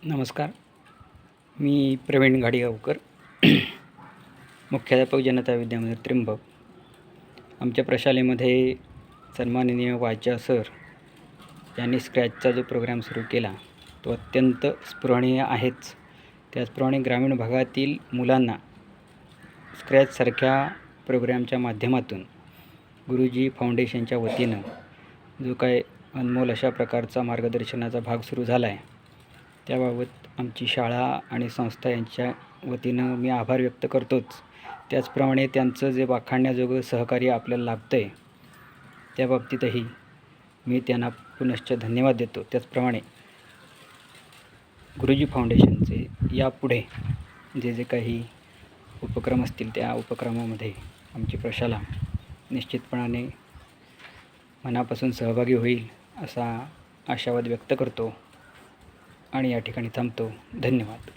नमस्कार. मी प्रवीण घाडिगावकर, मुख्याध्यापक जनता विद्यामंदिर त्र्यंबक. आमच्या प्रशालेमध्ये सन्माननीय वाचा सर यांनी स्क्रॅचचा जो प्रोग्राम सुरू केला तो अत्यंत स्पृहणीय आहेच. त्याचप्रमाणे ग्रामीण भागातील मुलांना स्क्रॅचसारख्या प्रोग्रामच्या माध्यमातून गुरुजी फाउंडेशनच्या वतीनं जो काय अनमोल अशा प्रकारचा मार्गदर्शनाचा भाग सुरू झाला आहे, त्याबाबत आमची शाळा आणि संस्था यांच्या वतीनं मी आभार व्यक्त करतोच. त्याचप्रमाणे त्यांचं जे वाखाणण्याजोगं सहकार्य आपल्याला लाभतं आहे त्याबाबतीतही मी त्यांना पुनश्च धन्यवाद देतो. त्याचप्रमाणे गुरुजी फाउंडेशनचे यापुढे जे काही उपक्रम असतील त्या उपक्रमामध्ये आमची प्रशाला निश्चितपणाने मनापासून सहभागी होईल असा आशावाद व्यक्त करतो आणि या ठिकाणी थांबतो. धन्यवाद.